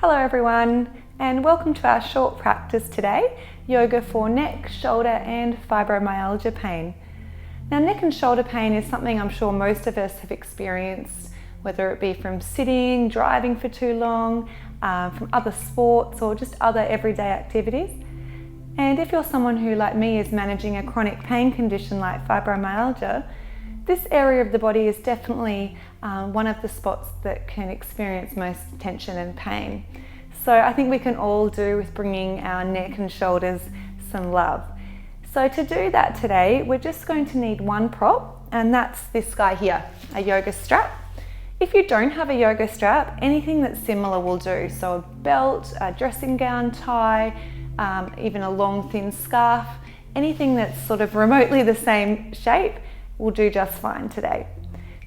Hello everyone, and welcome to our short practice today, yoga for neck, shoulder and fibromyalgia pain. Now, neck and shoulder pain is something I'm sure most of us have experienced, whether it be from sitting, driving for too long, from other sports or just other everyday activities. And if you're someone who, like me, is managing a chronic pain condition like fibromyalgia, this area of the body is definitely one of the spots that can experience most tension and pain. So I think we can all do with bringing our neck and shoulders some love. So to do that today, we're just going to need one prop, and that's this guy here, a yoga strap. If you don't have a yoga strap, anything that's similar will do. So a belt, a dressing gown, tie, even a long thin scarf, anything that's sort of remotely the same shape will do just fine today.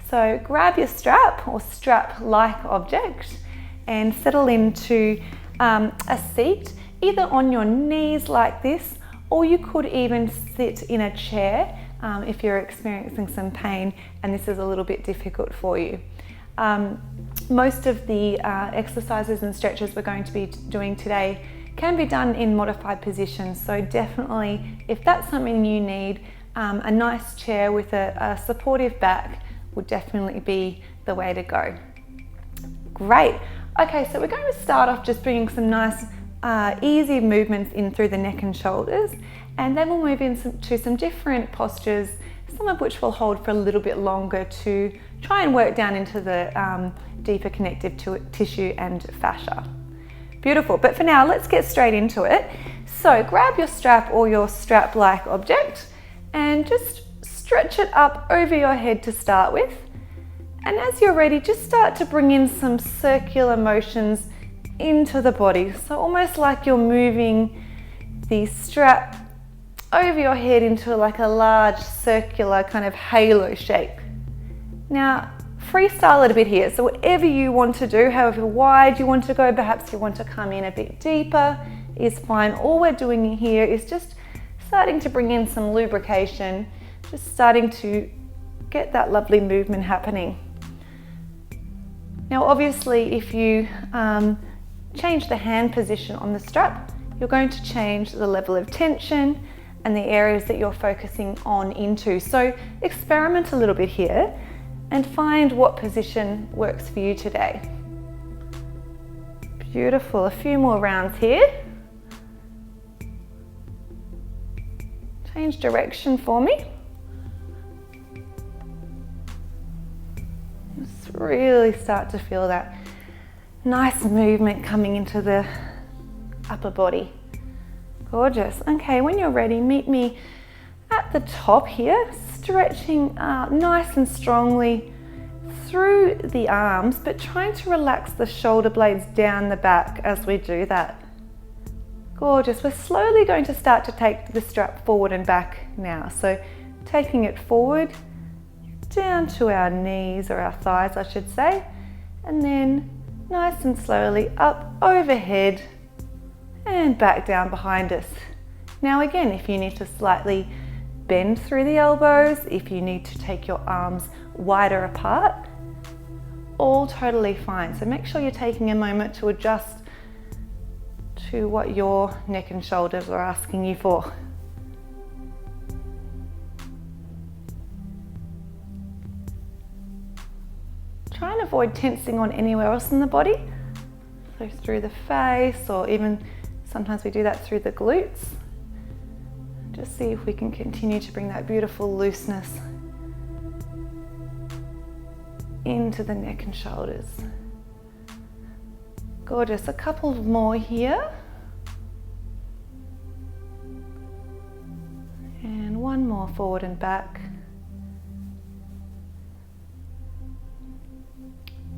So grab your strap or strap-like object and settle into a seat, either on your knees like this, or you could even sit in a chair if you're experiencing some pain and this is a little bit difficult for you. Most of the exercises and stretches we're going to be doing today can be done in modified positions, so definitely if that's something you need, a nice chair with a supportive back would definitely be the way to go. Great. Okay, so we're going to start off just bringing some nice easy movements in through the neck and shoulders, and then we'll move into some different postures, some of which we'll hold for a little bit longer to try and work down into the deeper connective tissue and fascia. Beautiful, but for now, let's get straight into it. So grab your strap or your strap-like object and just stretch it up over your head to start with. And as you're ready, just start to bring in some circular motions into the body. So almost like you're moving the strap over your head into like a large circular kind of halo shape. Now, freestyle it a bit here. So whatever you want to do, however wide you want to go, perhaps you want to come in a bit deeper, is fine. All we're doing here is just starting to bring in some lubrication, just starting to get that lovely movement happening. Now, obviously, if you change the hand position on the strap, you're going to change the level of tension and the areas that you're focusing on into. So experiment a little bit here and find what position works for you today. Beautiful. A few more rounds here. Change direction for me. Just really start to feel that nice movement coming into the upper body. Gorgeous. Okay, when you're ready, meet me at the top here, stretching out nice and strongly through the arms, but trying to relax the shoulder blades down the back as we do that. Gorgeous. We're slowly going to start to take the strap forward and back now. So taking it forward, down to our knees or our thighs, I should say, and then nice and slowly up overhead and back down behind us. Now again, if you need to slightly bend through the elbows, if you need to take your arms wider apart, all totally fine. So make sure you're taking a moment to adjust to what your neck and shoulders are asking you for. Try and avoid tensing on anywhere else in the body. So through the face, or even sometimes we do that through the glutes. Just see if we can continue to bring that beautiful looseness into the neck and shoulders. Gorgeous. A couple more here. And one more forward and back.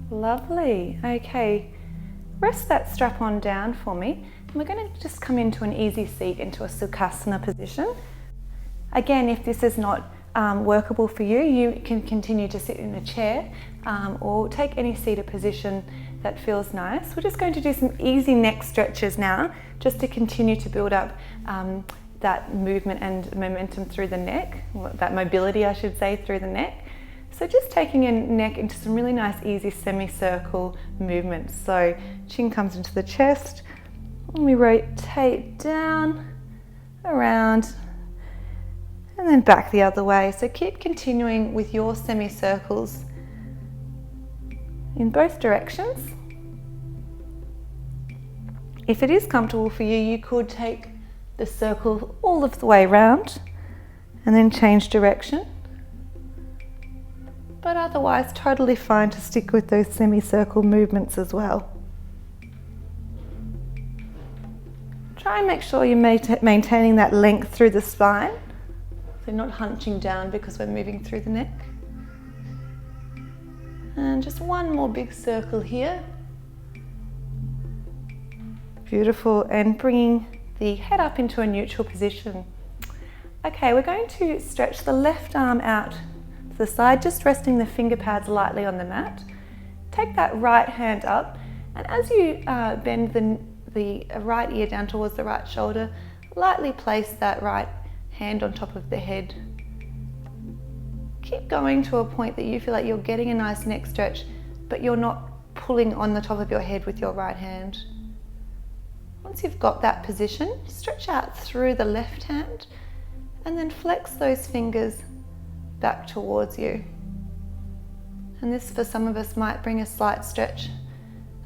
Lovely. Okay, rest that strap on down for me. And we're going to just come into an easy seat, into a Sukhasana position. Again, if this is not workable for you, you can continue to sit in a chair or take any seated position that feels nice. We're just going to do some easy neck stretches now, just to continue to build up that movement and momentum through the neck, that mobility I should say, through the neck. So just taking your neck into some really nice easy semicircle movements. So chin comes into the chest and we rotate down, around, and then back the other way. So keep continuing with your semicircles in both directions. If it is comfortable for you, you could take the circle all of the way around and then change direction. But otherwise, totally fine to stick with those semicircle movements as well. Try and make sure you're maintaining that length through the spine. So not hunching down because we're moving through the neck. And just one more big circle here. Beautiful, and bringing the head up into a neutral position. Okay, we're going to stretch the left arm out to the side, just resting the finger pads lightly on the mat. Take that right hand up, and as you bend the right ear down towards the right shoulder, lightly place that right hand on top of the head. Keep going to a point that you feel like you're getting a nice neck stretch, but you're not pulling on the top of your head with your right hand. Once you've got that position, stretch out through the left hand and then flex those fingers back towards you. And this, for some of us, might bring a slight stretch,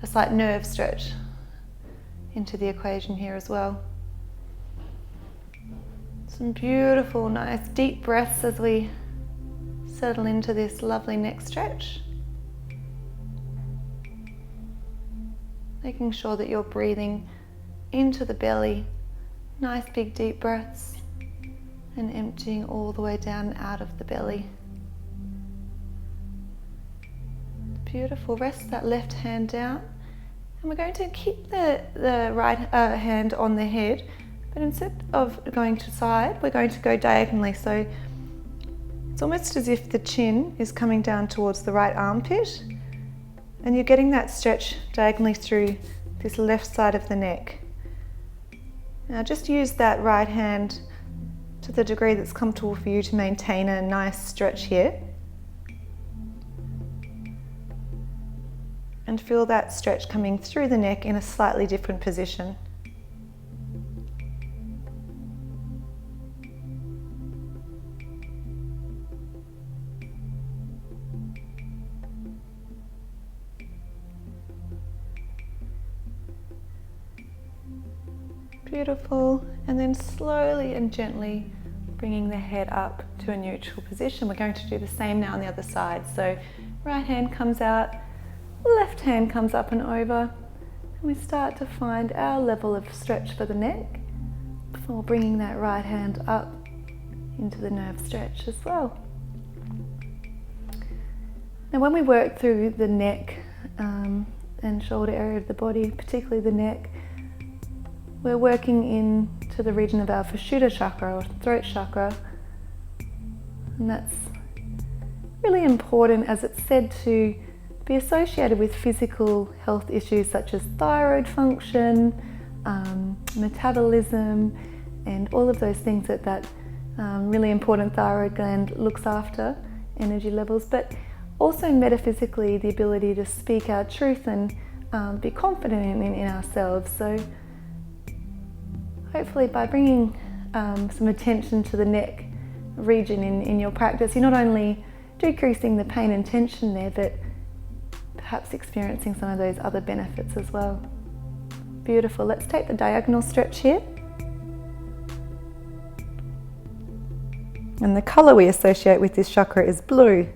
a slight nerve stretch into the equation here as well. Some beautiful, nice deep breaths as we settle into this lovely neck stretch. Making sure that you're breathing into the belly, nice big deep breaths, and emptying all the way down and out of the belly. Beautiful. Rest that left hand down, and we're going to keep the right hand on the head, but instead of going to side, we're going to go diagonally. So it's almost as if the chin is coming down towards the right armpit, and you're getting that stretch diagonally through this left side of the neck. Now just use that right hand to the degree that's comfortable for you to maintain a nice stretch here. And feel that stretch coming through the neck in a slightly different position. Beautiful, and then slowly and gently bringing the head up to a neutral position. We're going to do the same now on the other side. So right hand comes out, left hand comes up and over, and we start to find our level of stretch for the neck before bringing that right hand up into the nerve stretch as well. Now when we work through the neck and shoulder area of the body, particularly the neck, we're working into the region of our Vishuddha chakra or throat chakra, and that's really important as it's said to be associated with physical health issues such as thyroid function, metabolism, and all of those things that really important thyroid gland looks after, energy levels, but also metaphysically the ability to speak our truth and be confident in ourselves. So hopefully by bringing some attention to the neck region in your practice, you're not only decreasing the pain and tension there, but perhaps experiencing some of those other benefits as well. Beautiful. Let's take the diagonal stretch here. And the colour we associate with this chakra is blue.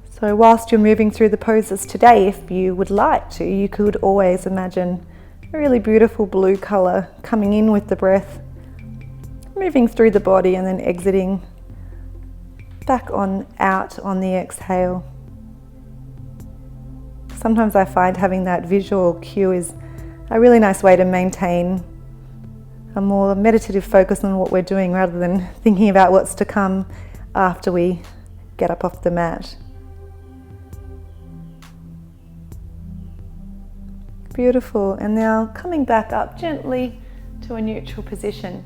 So whilst you're moving through the poses today, if you would like to, you could always imagine a really beautiful blue colour coming in with the breath, moving through the body and then exiting back on out on the exhale. Sometimes I find having that visual cue is a really nice way to maintain a more meditative focus on what we're doing rather than thinking about what's to come after we get up off the mat. Beautiful, and now coming back up gently to a neutral position.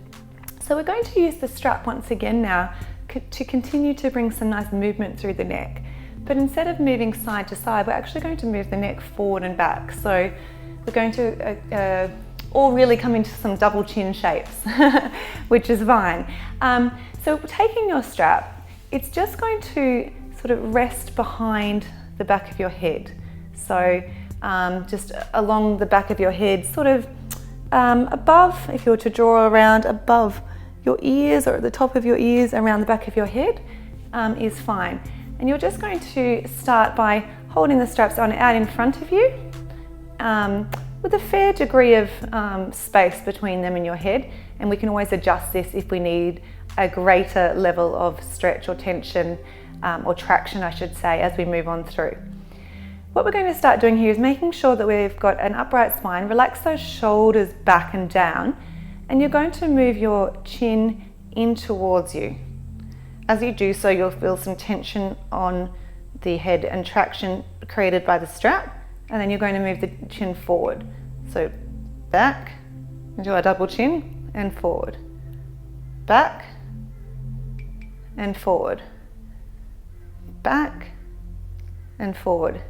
So we're going to use the strap once again now to continue to bring some nice movement through the neck. But instead of moving side to side, we're actually going to move the neck forward and back. So we're going to all really come into some double chin shapes, which is fine. So taking your strap, it's just going to sort of rest behind the back of your head. So just along the back of your head, sort of above, if you were to draw around above your ears or at the top of your ears around the back of your head is fine. And you're just going to start by holding the straps on out in front of you with a fair degree of space between them and your head. And we can always adjust this if we need a greater level of stretch or tension or traction, I should say, as we move on through. What we're going to start doing here is making sure that we've got an upright spine. Relax those shoulders back and down, and you're going to move your chin in towards you. As you do so, you'll feel some tension on the head and traction created by the strap, and then you're going to move the chin forward. So back, into a double chin, and forward. Back, and forward. Back, and forward.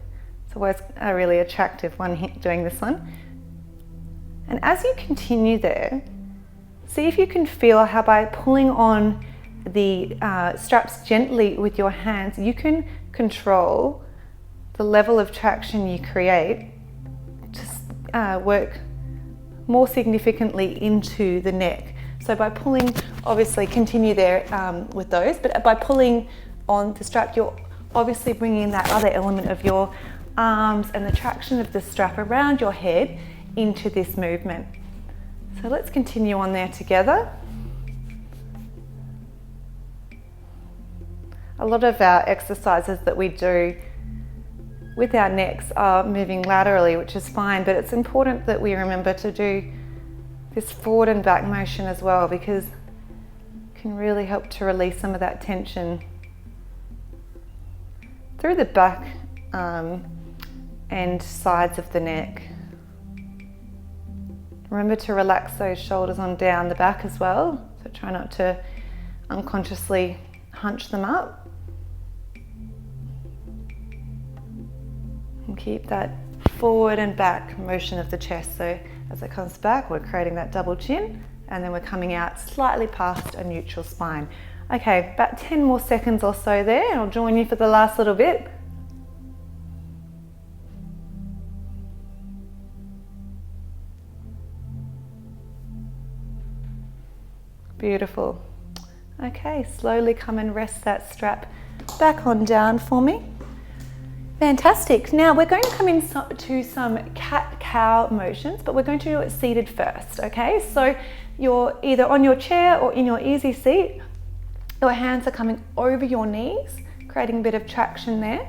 It's always a really attractive one doing this one. And as you continue there, see if you can feel how by pulling on the straps gently with your hands, you can control the level of traction you create to work more significantly into the neck. So by pulling, obviously continue there with those, but by pulling on the strap, you're obviously bringing that other element of your arms and the traction of the strap around your head into this movement. So let's continue on there together. A lot of our exercises that we do with our necks are moving laterally, which is fine, but it's important that we remember to do this forward and back motion as well, because it can really help to release some of that tension through the back and sides of the neck. Remember to relax those shoulders on down the back as well, so try not to unconsciously hunch them up. And keep that forward and back motion of the chest. So as it comes back, we're creating that double chin, and then we're coming out slightly past a neutral spine. Okay, about 10 more seconds or so there, and I'll join you for the last little bit. Beautiful. Okay, slowly come and rest that strap back on down for me. Fantastic. Now we're going to come into some cat-cow motions, but we're going to do it seated first, okay? So you're either on your chair or in your easy seat. Your hands are coming over your knees, creating a bit of traction there.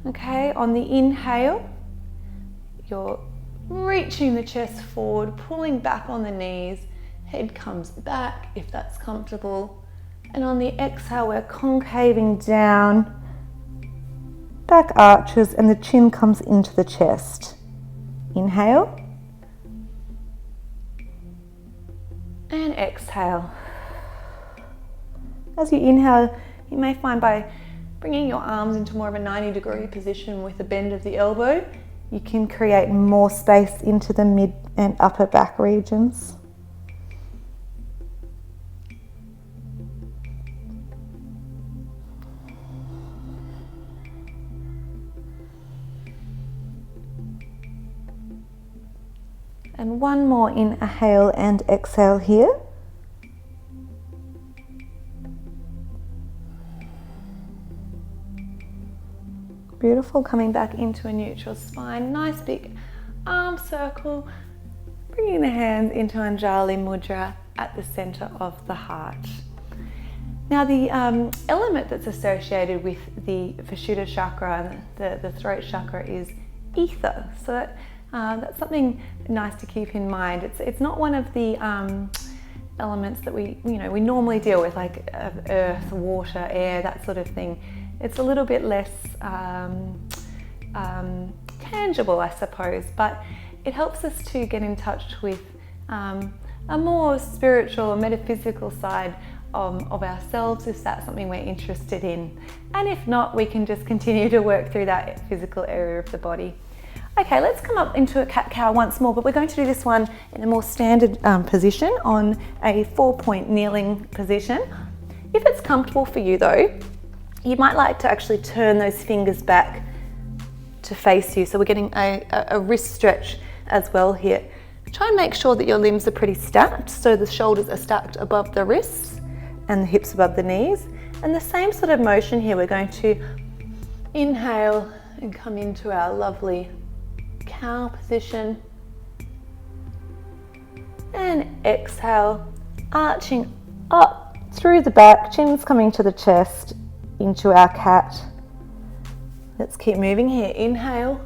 Okay, on the inhale, you're reaching the chest forward, pulling back on the knees, head comes back if that's comfortable. And on the exhale, we're concaving down, back arches, and the chin comes into the chest. Inhale. And exhale. As you inhale, you may find by bringing your arms into more of a 90-degree position with the bend of the elbow, you can create more space into the mid and upper back regions. And one more inhale and exhale here. Beautiful, coming back into a neutral spine. Nice big arm circle. Bringing the hands into Anjali Mudra at the center of the heart. Now the element that's associated with the Vishuddha chakra and the throat chakra is ether. So that's something nice to keep in mind. It's not one of the elements that we normally deal with, like earth, water, air, that sort of thing. It's a little bit less tangible, I suppose, but it helps us to get in touch with a more spiritual or metaphysical side of ourselves if that's something we're interested in. And if not, we can just continue to work through that physical area of the body. Okay, let's come up into a cat-cow once more, but we're going to do this one in a more standard position on a 4-point kneeling position. If it's comfortable for you though, you might like to actually turn those fingers back to face you. So we're getting a wrist stretch as well here. Try and make sure that your limbs are pretty stacked, so the shoulders are stacked above the wrists and the hips above the knees. And the same sort of motion here, we're going to inhale and come into our lovely cow position. And exhale, arching up through the back, chin's coming to the chest, into our cat. Let's keep moving here. Inhale.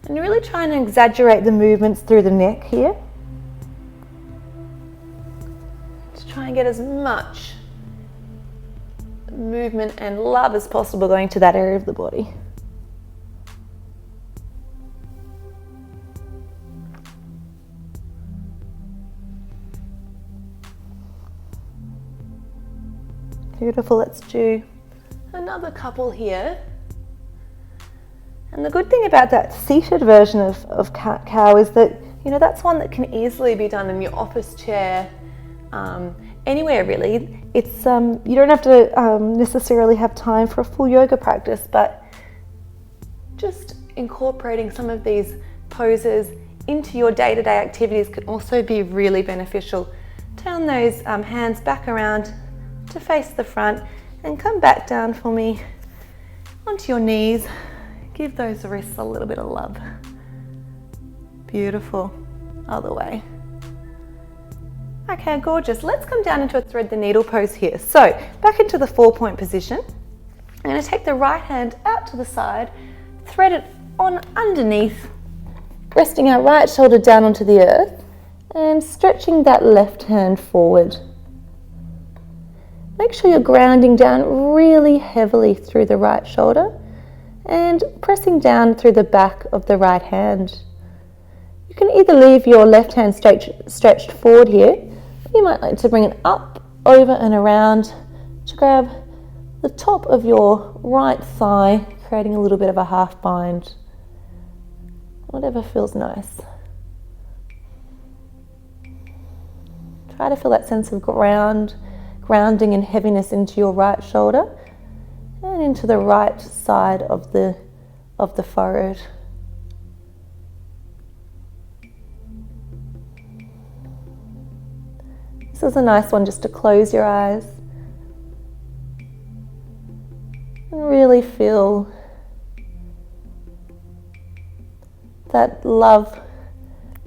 And really trying to exaggerate the movements through the neck here. Just try and get as much movement and love as possible going to that area of the body. Beautiful. Let's do another couple here. And the good thing about that seated version of cat-cow is that, you know, that's one that can easily be done in your office chair, anywhere really. It's you don't have to necessarily have time for a full yoga practice, but just incorporating some of these poses into your day-to-day activities can also be really beneficial. Turn those hands back around to face the front and come back down for me onto your knees. Give those wrists a little bit of love. Beautiful. Other way. Okay, gorgeous. Let's come down into a thread the needle pose here. So back into the 4-point position. I'm going to take the right hand out to the side, thread it on underneath, resting our right shoulder down onto the earth and stretching that left hand forward. Make sure you're grounding down really heavily through the right shoulder and pressing down through the back of the right hand. You can either leave your left hand stretched forward here, or you might like to bring it up, over and around to grab the top of your right thigh, creating a little bit of a half bind. Whatever feels nice. Try to feel that sense of grounding and heaviness into your right shoulder and into the right side of the forehead. This is a nice one just to close your eyes and really feel that love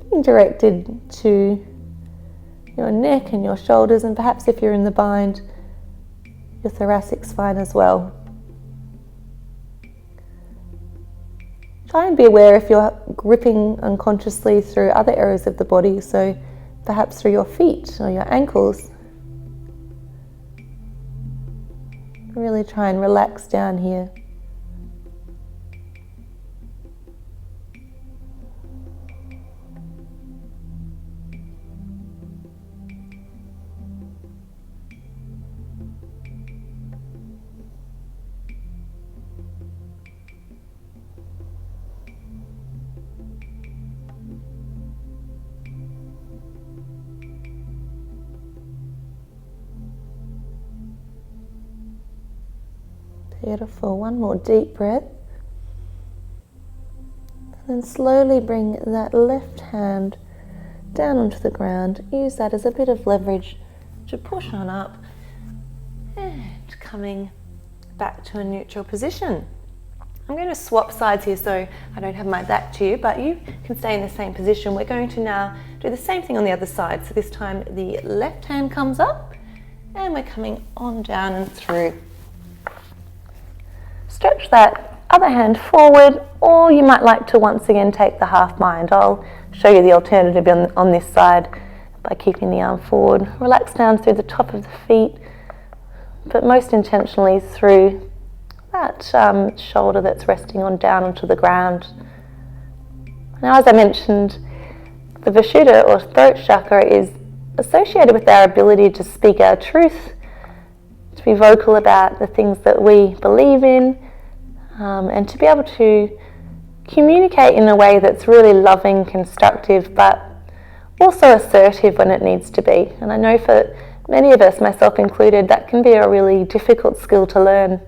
being directed to your neck and your shoulders, and perhaps if you're in the bind, your thoracic spine as well. Try and be aware if you're gripping unconsciously through other areas of the body, so perhaps through your feet or your ankles. Really try and relax down here. Beautiful. One more deep breath. And then slowly bring that left hand down onto the ground. Use that as a bit of leverage to push on up and coming back to a neutral position. I'm going to swap sides here so I don't have my back to you, but you can stay in the same position. We're going to now do the same thing on the other side. So this time the left hand comes up and we're coming on down and through. Stretch that other hand forward, or you might like to once again take the half bind. I'll show you the alternative on this side by keeping the arm forward. Relax down through the top of the feet, but most intentionally through that shoulder that's resting on down onto the ground. Now, as I mentioned, the Vishuddha or throat chakra is associated with our ability to speak our truth, to be vocal about the things that we believe in, and to be able to communicate in a way that's really loving, constructive, but also assertive when it needs to be. And I know for many of us, myself included, that can be a really difficult skill to learn.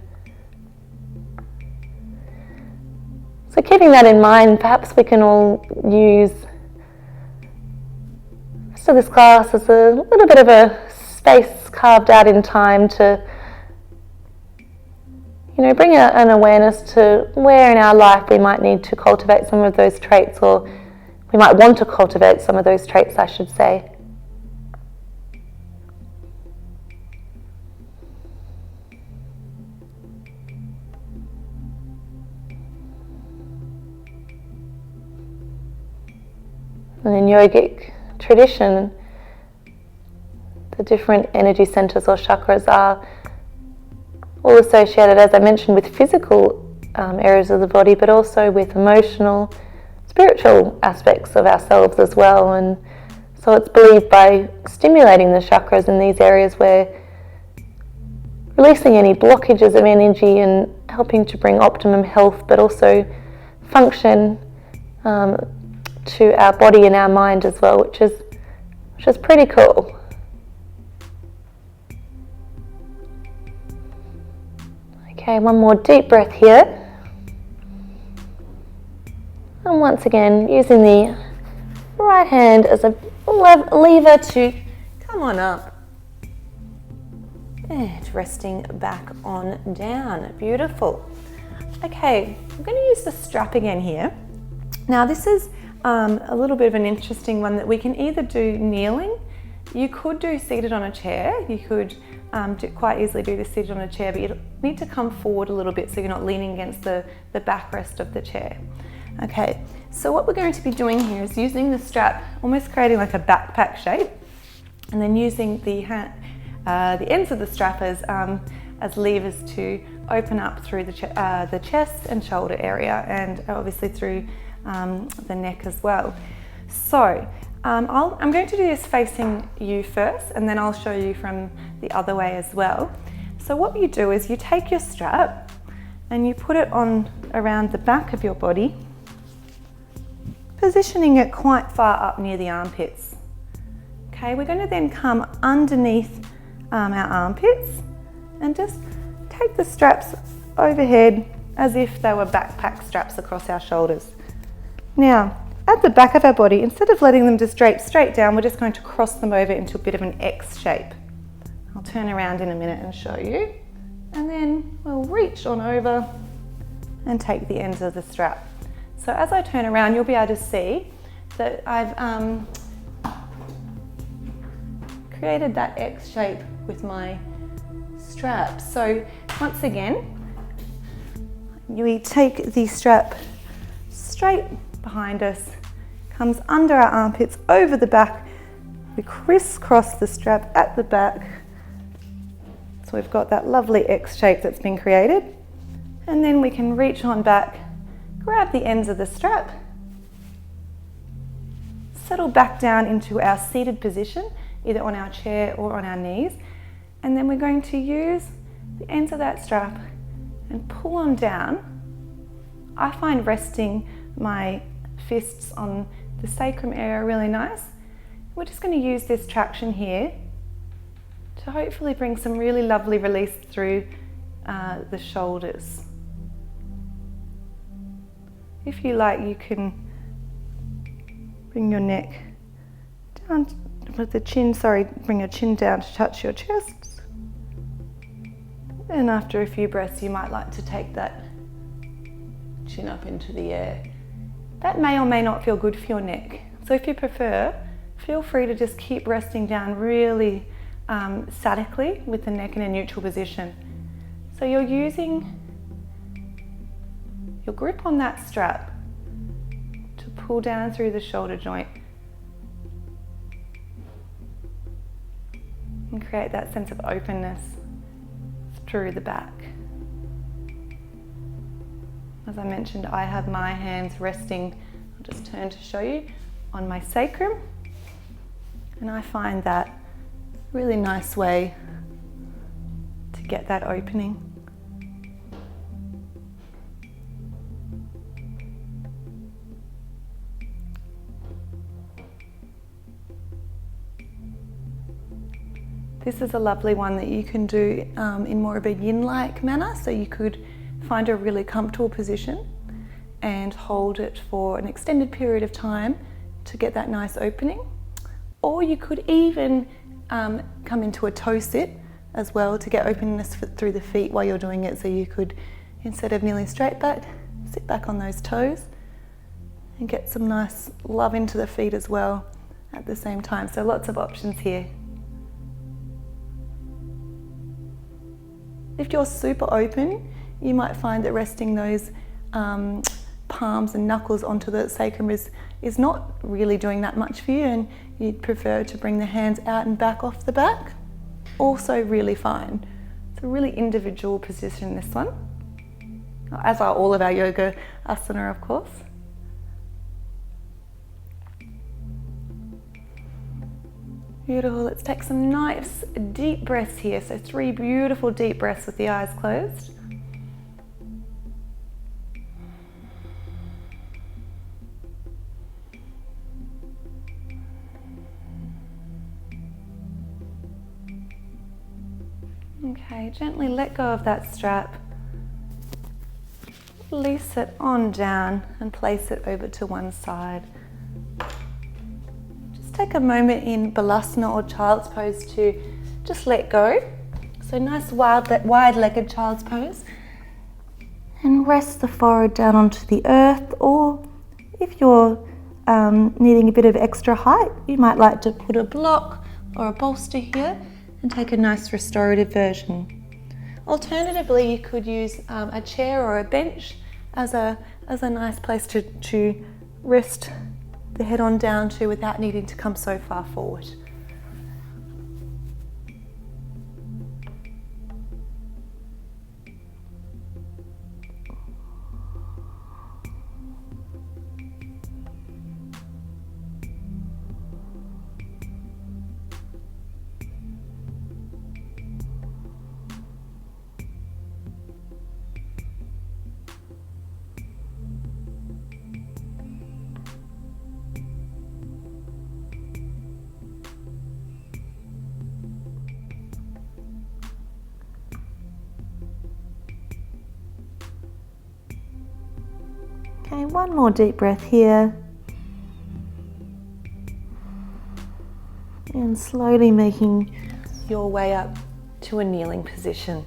So keeping that in mind, perhaps we can all use so this class as a little bit of a space carved out in time to bring an awareness to where in our life we might need to cultivate some of those traits, or we might want to cultivate some of those traits, I should say. And in yogic tradition, the different energy centers or chakras are all associated, as I mentioned, with physical areas of the body, but also with emotional, spiritual aspects of ourselves as well. And so it's believed by stimulating the chakras in these areas, we're releasing any blockages of energy and helping to bring optimum health, but also function to our body and our mind as well, which is pretty cool. Okay, one more deep breath here. And once again, using the right hand as a lever to come on up. And resting back on down. Beautiful. Okay, I'm going to use the strap again here. Now this is a little bit of an interesting one that we can either do kneeling. You could do seated on a chair. You could quite easily do this seated on a chair, but you need to come forward a little bit so you're not leaning against the backrest of the chair. Okay, so what we're going to be doing here is using the strap, almost creating like a backpack shape, and then using the ends of the strap as levers to open up through the chest and shoulder area, and obviously through the neck as well. So I'm going to do this facing you first, and then I'll show you from the other way as well. So what you do is you take your strap and you put it on around the back of your body, positioning it quite far up near the armpits. Okay, we're going to then come underneath our armpits and just take the straps overhead as if they were backpack straps across our shoulders. Now, at the back of our body, instead of letting them just drape straight down, we're just going to cross them over into a bit of an X shape. I'll turn around in a minute and show you. And then we'll reach on over and take the ends of the strap. So as I turn around, you'll be able to see that I've created that X shape with my strap. So once again, we take the strap straight behind us, comes under our armpits, over the back. We crisscross the strap at the back. So we've got that lovely X shape that's been created. And then we can reach on back, grab the ends of the strap, settle back down into our seated position, either on our chair or on our knees. And then we're going to use the ends of that strap and pull on down. I find resting my fists on the sacrum area really nice. We're just going to use this traction here to hopefully bring some really lovely release through the shoulders. If you like, you can bring your neck down with the chin, bring your chin down to touch your chest. And after a few breaths, you might like to take that chin up into the air. That may or may not feel good for your neck. So if you prefer, feel free to just keep resting down really statically with the neck in a neutral position. So you're using your grip on that strap to pull down through the shoulder joint and create that sense of openness through the back. As I mentioned, I have my hands resting, I'll just turn to show you, on my sacrum. And I find that a really nice way to get that opening. This is a lovely one that you can do in more of a yin-like manner. So you could find a really comfortable position and hold it for an extended period of time to get that nice opening. Or you could even come into a toe sit as well to get openness through the feet while you're doing it. So you could, instead of kneeling straight back, sit back on those toes and get some nice love into the feet as well at the same time. So lots of options here. If you're super open, you might find that resting those palms and knuckles onto the sacrum is not really doing that much for you, and you'd prefer to bring the hands out and back off the back. Also really fine. It's a really individual position, this one, as are all of our yoga asana, of course. Beautiful. Let's take some nice deep breaths here. So 3 beautiful deep breaths with the eyes closed. Okay, gently let go of that strap. Release it on down and place it over to one side. Take a moment in Balasana or Child's Pose to just let go. So nice wide-legged Child's Pose. And rest the forehead down onto the earth, or if you're needing a bit of extra height, you might like to put a block or a bolster here and take a nice restorative version. Alternatively, you could use a chair or a bench as a nice place to rest the head on down to without needing to come so far forward. Okay, one more deep breath here. And slowly making your way up to a kneeling position.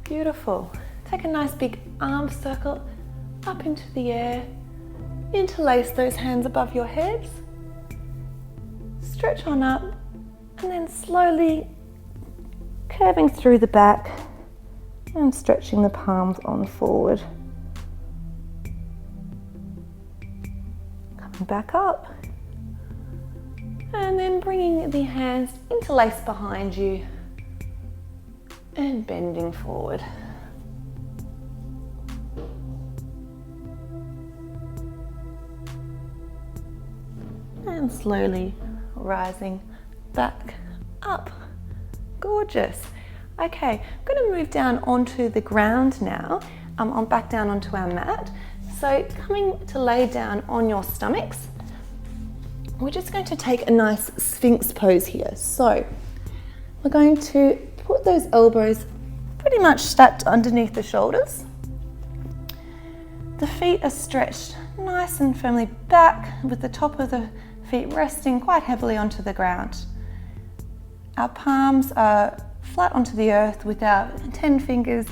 Beautiful. Take a nice big arm circle up into the air. Interlace those hands above your heads. Stretch on up and then slowly curving through the back and stretching the palms on forward. Back up, and then bringing the hands interlaced behind you and bending forward. And slowly rising back up. Gorgeous. Okay, I'm going to move down onto the ground now. I'm back down onto our mat. So coming to lay down on your stomachs, we're just going to take a nice Sphinx pose here. So we're going to put those elbows pretty much stacked underneath the shoulders. The feet are stretched nice and firmly back with the top of the feet resting quite heavily onto the ground. Our palms are flat onto the earth with our 10 fingers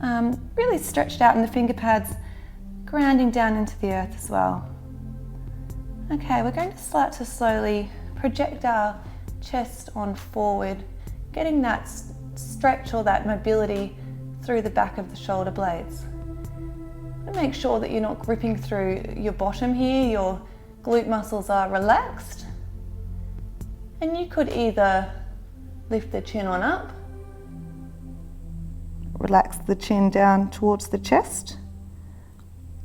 really stretched out and the finger pads grounding down into the earth as well. Okay, we're going to start to slowly project our chest on forward, getting that stretch or that mobility through the back of the shoulder blades. And make sure that you're not gripping through your bottom here, your glute muscles are relaxed. And you could either lift the chin on up, relax the chin down towards the chest,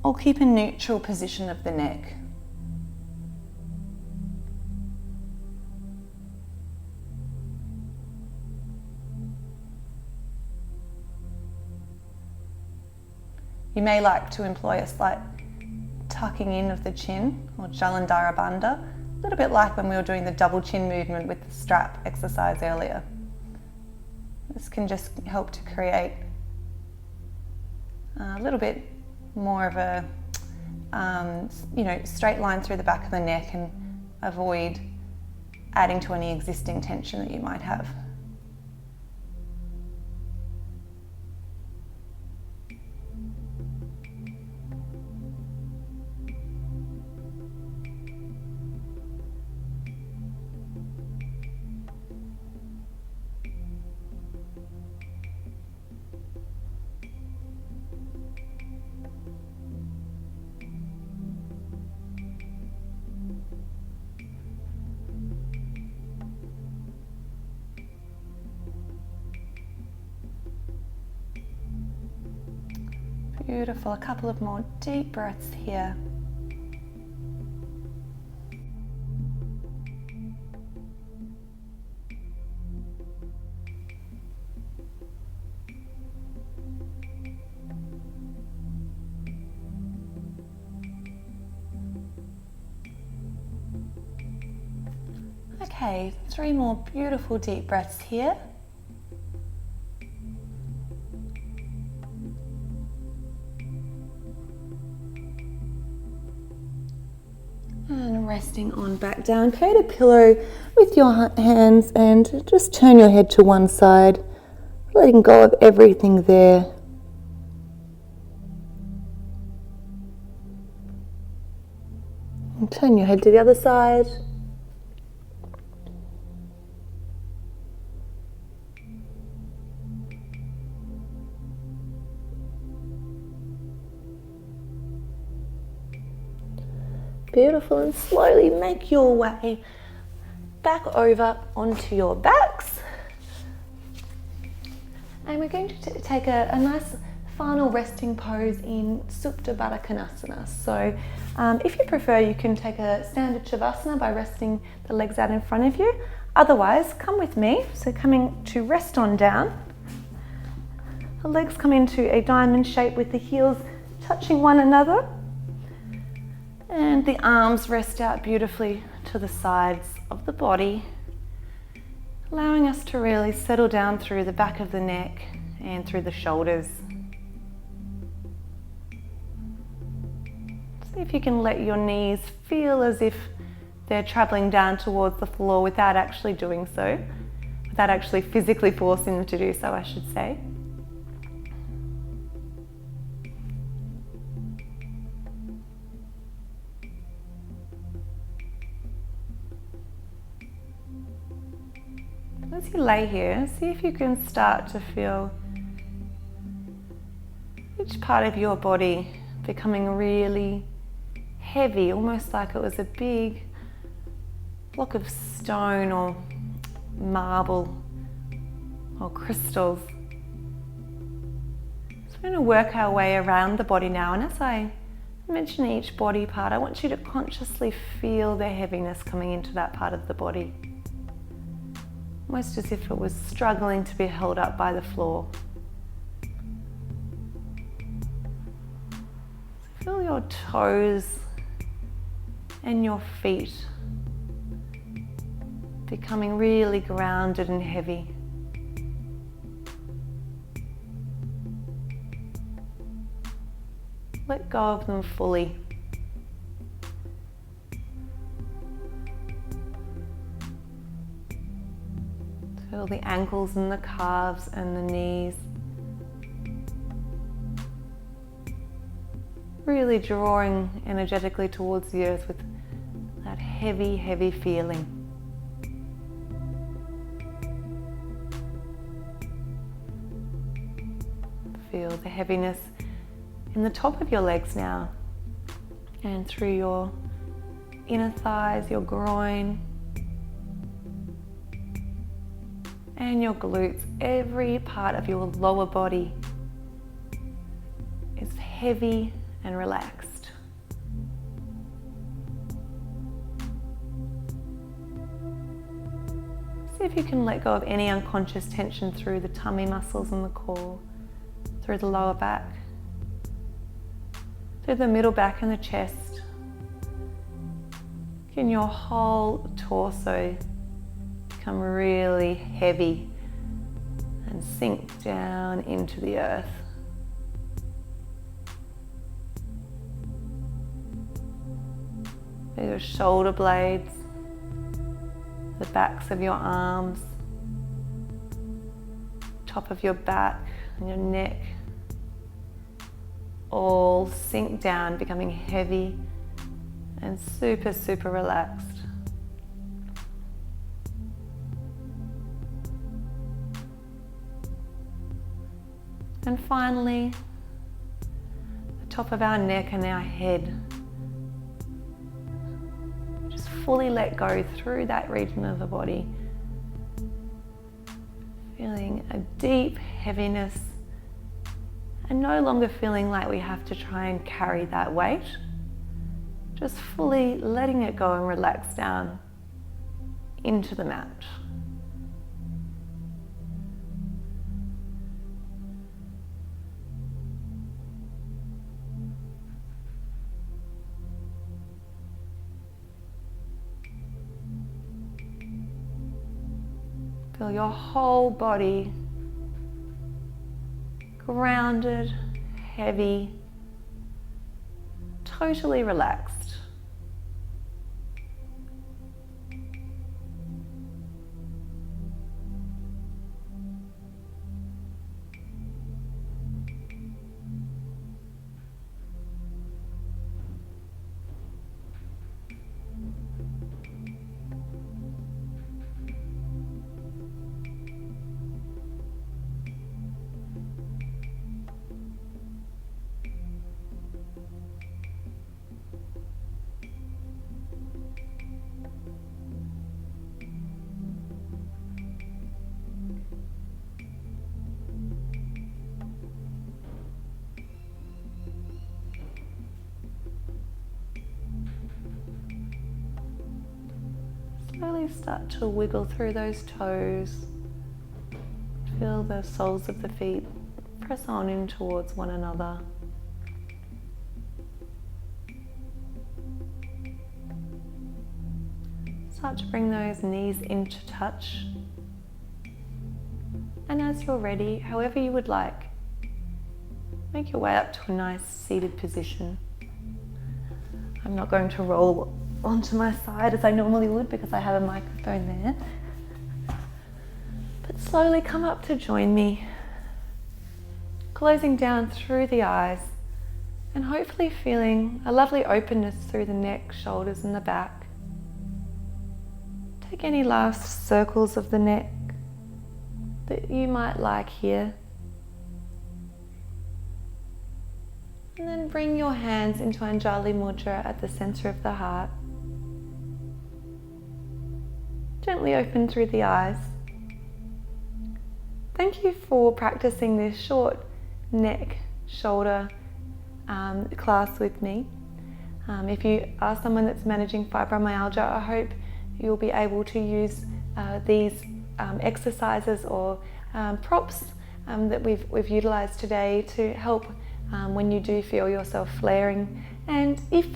or keep a neutral position of the neck. You may like to employ a slight tucking in of the chin, or Jalandhara Bandha, a little bit like when we were doing the double chin movement with the strap exercise earlier. This can just help to create a little bit more of a straight line through the back of the neck and avoid adding to any existing tension that you might have. Beautiful. A couple of more deep breaths here. Okay, 3 more beautiful deep breaths here. And resting on back down. Create a pillow with your hands and just turn your head to one side, letting go of everything there. And turn your head to the other side. Beautiful, and slowly make your way back over onto your backs. And we're going to take a nice final resting pose in Supta Baddha Konasana. So if you prefer, you can take a standard Shavasana by resting the legs out in front of you. Otherwise, come with me. So coming to rest on down. The legs come into a diamond shape with the heels touching one another. And the arms rest out beautifully to the sides of the body, allowing us to really settle down through the back of the neck and through the shoulders. See if you can let your knees feel as if they're traveling down towards the floor without actually doing so, without actually physically forcing them to do so, I should say. As you lay here, see if you can start to feel each part of your body becoming really heavy, almost like it was a big block of stone or marble or crystals. So we're going to work our way around the body now, and as I mention each body part, I want you to consciously feel the heaviness coming into that part of the body. Almost as if it was struggling to be held up by the floor. So feel your toes and your feet becoming really grounded and heavy. Let go of them fully. Feel the ankles and the calves and the knees. Really drawing energetically towards the earth with that heavy, heavy feeling. Feel the heaviness in the top of your legs now, and through your inner thighs, your groin, and your glutes. Every part of your lower body is heavy and relaxed. See if you can let go of any unconscious tension through the tummy muscles and the core, through the lower back. through the middle back and the chest. Can your whole torso become really heavy and sink down into the earth. Your shoulder blades, the backs of your arms, top of your back and your neck all sink down, becoming heavy and super, super relaxed. And finally, the top of our neck and our head. Just fully let go through that region of the body. Feeling a deep heaviness and no longer feeling like we have to try and carry that weight. Just fully letting it go and relax down into the mat. Feel your whole body grounded, heavy, totally relaxed. Slowly start to wiggle through those toes. Feel the soles of the feet press on in towards one another. Start to bring those knees into touch. And as you're ready, however you would like, make your way up to a nice seated position. I'm not going to roll onto my side as I normally would because I have a microphone there. But slowly come up to join me, closing down through the eyes and hopefully feeling a lovely openness through the neck, shoulders and the back. Take any last circles of the neck that you might like here. And then bring your hands into Anjali Mudra at the center of the heart. Gently open through the eyes. Thank you for practicing this short neck, shoulder class with me. If you are someone that's managing fibromyalgia, I hope you'll be able to use these exercises or props that we've utilized today to help when you do feel yourself flaring. And if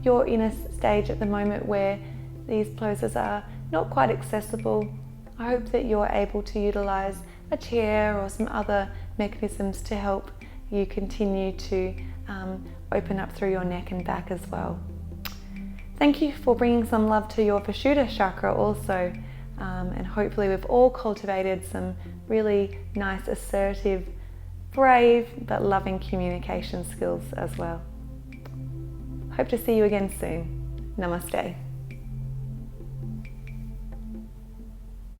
you're in a stage at the moment where these poses are not quite accessible, I hope that you're able to utilize a chair or some other mechanisms to help you continue to open up through your neck and back as well. Thank you for bringing some love to your Vishuddha chakra also, and hopefully we've all cultivated some really nice, assertive, brave but loving communication skills as well. Hope to see you again soon. Namaste.